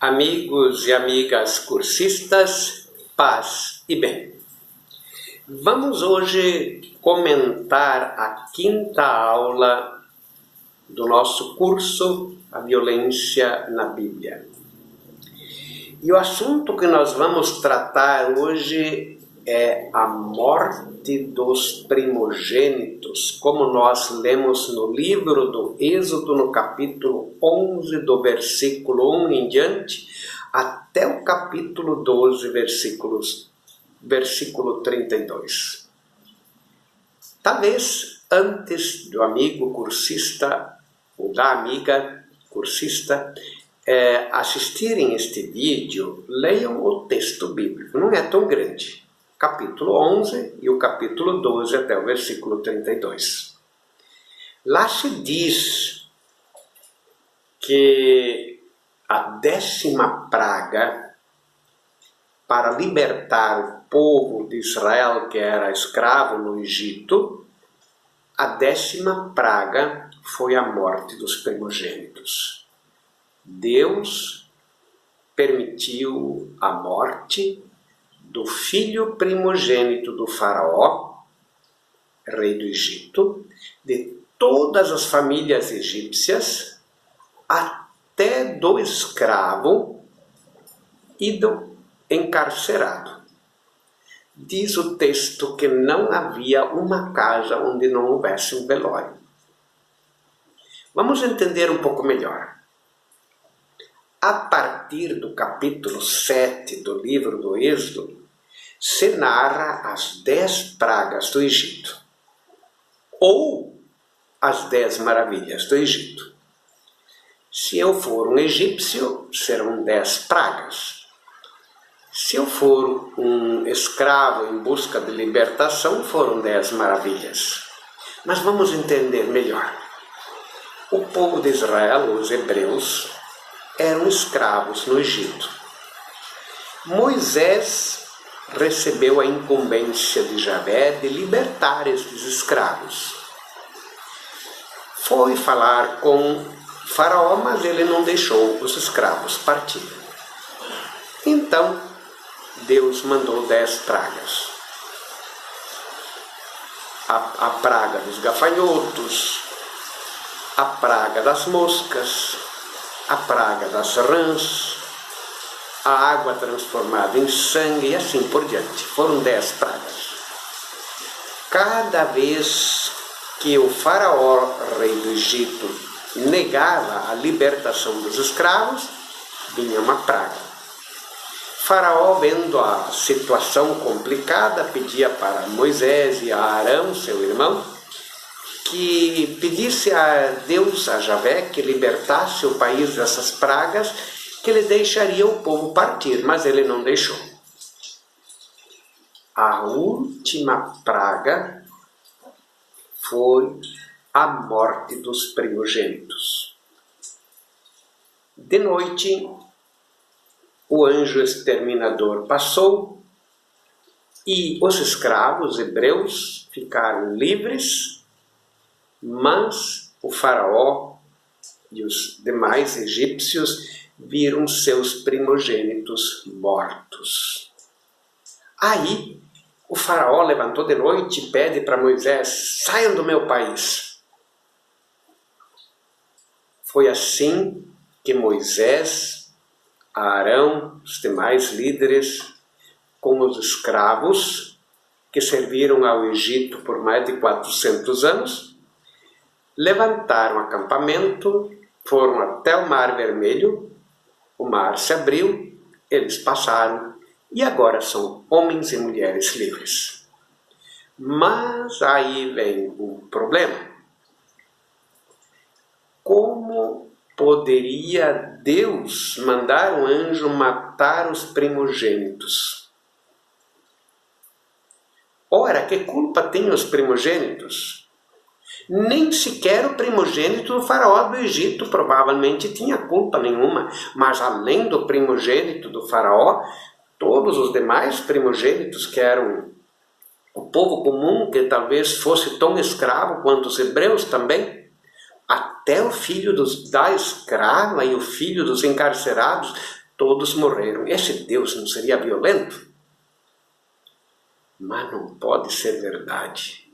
Amigos e amigas cursistas, paz e bem. Vamos hoje comentar a quinta aula do nosso curso A Violência na Bíblia. E o assunto que nós vamos tratar hoje é a morte dos primogênitos, como nós lemos no livro do Êxodo, no capítulo 11, do versículo 1 em diante, até o capítulo 12, versículo 32. Talvez antes do amigo cursista ou da amiga cursista assistirem este vídeo, leiam o texto bíblico, não é tão grande. Capítulo 11 e o capítulo 12 até o versículo 32. Lá se diz que a 10ª praga para libertar o povo de Israel que era escravo no Egito, a 10ª praga foi a morte dos primogênitos. Deus permitiu a morte do filho primogênito do faraó, rei do Egito, de todas as famílias egípcias, até do escravo e do encarcerado. Diz o texto que não havia uma casa onde não houvesse um velório. Vamos entender um pouco melhor. A partir do capítulo 7 do livro do Êxodo, se narra as 10 pragas do Egito, ou as 10 maravilhas do Egito. Se eu for um egípcio, serão 10 pragas. Se eu for um escravo em busca de libertação, foram 10 maravilhas. Mas vamos entender melhor. O povo de Israel, os hebreus, eram escravos no Egito. Moisés recebeu a incumbência de Javé de libertar estes escravos. Foi falar com Faraó, mas ele não deixou os escravos partir. Então, Deus mandou 10 pragas. A praga dos gafanhotos, a praga das moscas, a praga das rãs, a água transformada em sangue e assim por diante. Foram 10 pragas. Cada vez que o faraó, rei do Egito, negava a libertação dos escravos, vinha uma praga. Faraó, vendo a situação complicada, pedia para Moisés e a Arão, seu irmão, que pedisse a Deus, a Javé, que libertasse o país dessas pragas, que ele deixaria o povo partir, mas ele não deixou. A última praga foi a morte dos primogênitos. De noite, o anjo exterminador passou e os escravos hebreus ficaram livres, mas o faraó e os demais egípcios viram seus primogênitos mortos. Aí, o faraó levantou de noite e pede para Moisés: saiam do meu país. Foi assim que Moisés, Arão, os demais líderes, com os escravos que serviram ao Egito por mais de 400 anos, levantaram acampamento, foram até o Mar Vermelho, o mar se abriu, eles passaram e agora são homens e mulheres livres. Mas aí vem um problema. Como poderia Deus mandar um anjo matar os primogênitos? Ora, que culpa têm os primogênitos? Nem sequer o primogênito do faraó do Egito provavelmente tinha culpa nenhuma, mas além do primogênito do faraó, todos os demais primogênitos que eram o povo comum, que talvez fosse tão escravo quanto os hebreus também, até o filho da escrava e o filho dos encarcerados, todos morreram. Esse Deus não seria violento? Mas não pode ser verdade.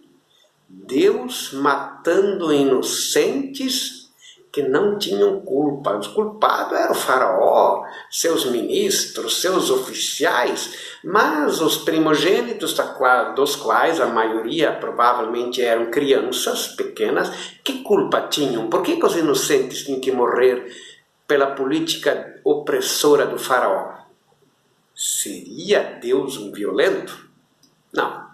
Deus matando inocentes que não tinham culpa. Os culpados eram o faraó, seus ministros, seus oficiais, mas os primogênitos, dos quais a maioria provavelmente eram crianças pequenas, que culpa tinham? Por que os inocentes tinham que morrer pela política opressora do faraó? Seria Deus um violento? Não.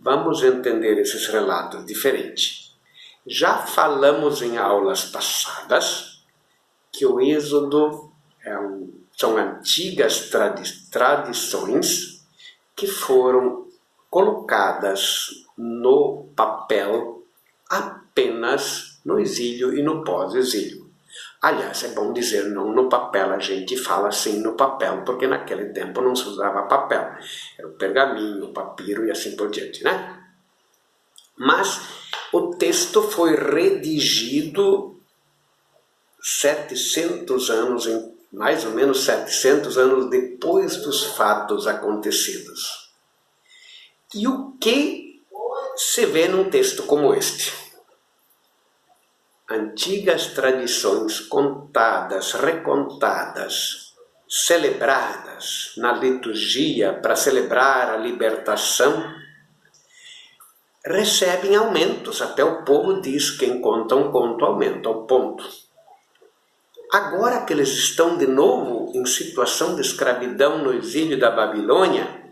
Vamos entender esses relatos diferentes. Já falamos em aulas passadas que o Êxodo são antigas tradições que foram colocadas no papel apenas no exílio e no pós-exílio. Aliás, é bom dizer não no papel, a gente fala assim no papel, porque naquele tempo não se usava papel. Era o pergaminho, o papiro e assim por diante, né? Mas o texto foi redigido 700 anos, mais ou menos 700 anos depois dos fatos acontecidos. E o que se vê num texto como este? Antigas tradições contadas, recontadas, celebradas na liturgia para celebrar a libertação, recebem aumentos. Até o povo diz: quem conta um conto aumenta um ponto. Agora que eles estão de novo em situação de escravidão no exílio da Babilônia,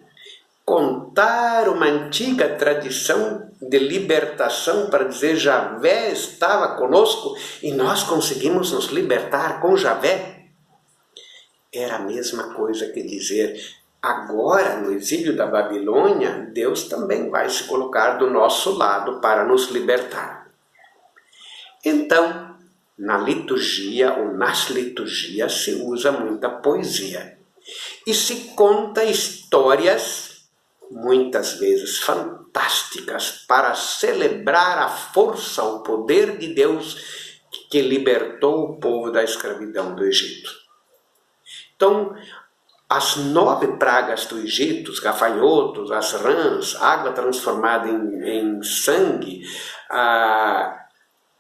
contar uma antiga tradição de libertação para dizer Javé estava conosco e nós conseguimos nos libertar com Javé, era a mesma coisa que dizer: agora no exílio da Babilônia, Deus também vai se colocar do nosso lado para nos libertar. Então, na liturgia ou nas liturgias se usa muita poesia e se conta histórias, muitas vezes fantásticas, para celebrar a força, o poder de Deus que libertou o povo da escravidão do Egito. Então, as 9 pragas do Egito, os gafanhotos, as rãs, água transformada em sangue,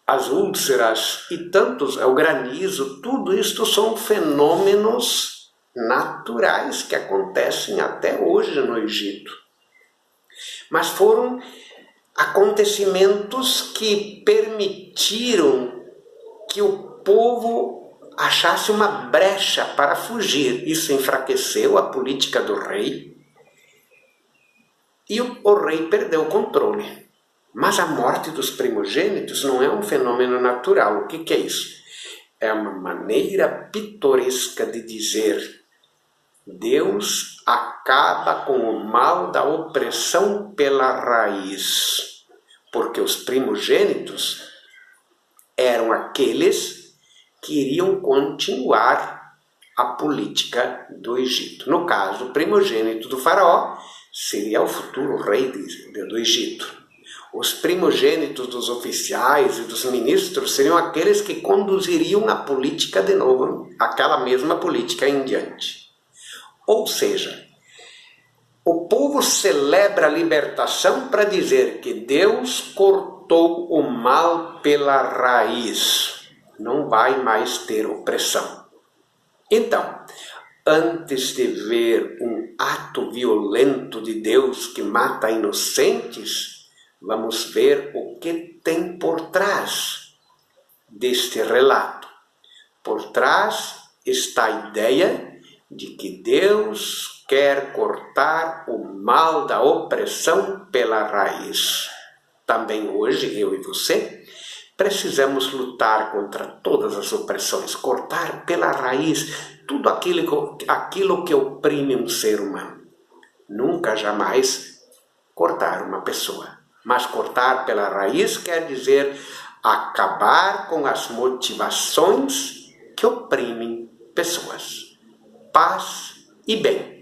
as úlceras e tantos, o granizo, tudo isto são fenômenos naturais que acontecem até hoje no Egito. Mas foram acontecimentos que permitiram que o povo achasse uma brecha para fugir. Isso enfraqueceu a política do rei e o rei perdeu o controle. Mas a morte dos primogênitos não é um fenômeno natural. O que é isso? É uma maneira pitoresca de dizer: Deus acaba com o mal da opressão pela raiz, porque os primogênitos eram aqueles que iriam continuar a política do Egito. No caso, o primogênito do faraó seria o futuro rei do Egito. Os primogênitos dos oficiais e dos ministros seriam aqueles que conduziriam a política de novo, aquela mesma política em diante. Ou seja, o povo celebra a libertação para dizer que Deus cortou o mal pela raiz. Não vai mais ter opressão. Então, antes de ver um ato violento de Deus que mata inocentes, vamos ver o que tem por trás deste relato. Por trás está a ideia de que Deus quer cortar o mal da opressão pela raiz. Também hoje, eu e você, precisamos lutar contra todas as opressões, cortar pela raiz tudo aquilo que oprime um ser humano. Nunca, jamais cortar uma pessoa. Mas cortar pela raiz quer dizer acabar com as motivações que oprimem pessoas. Paz e bem.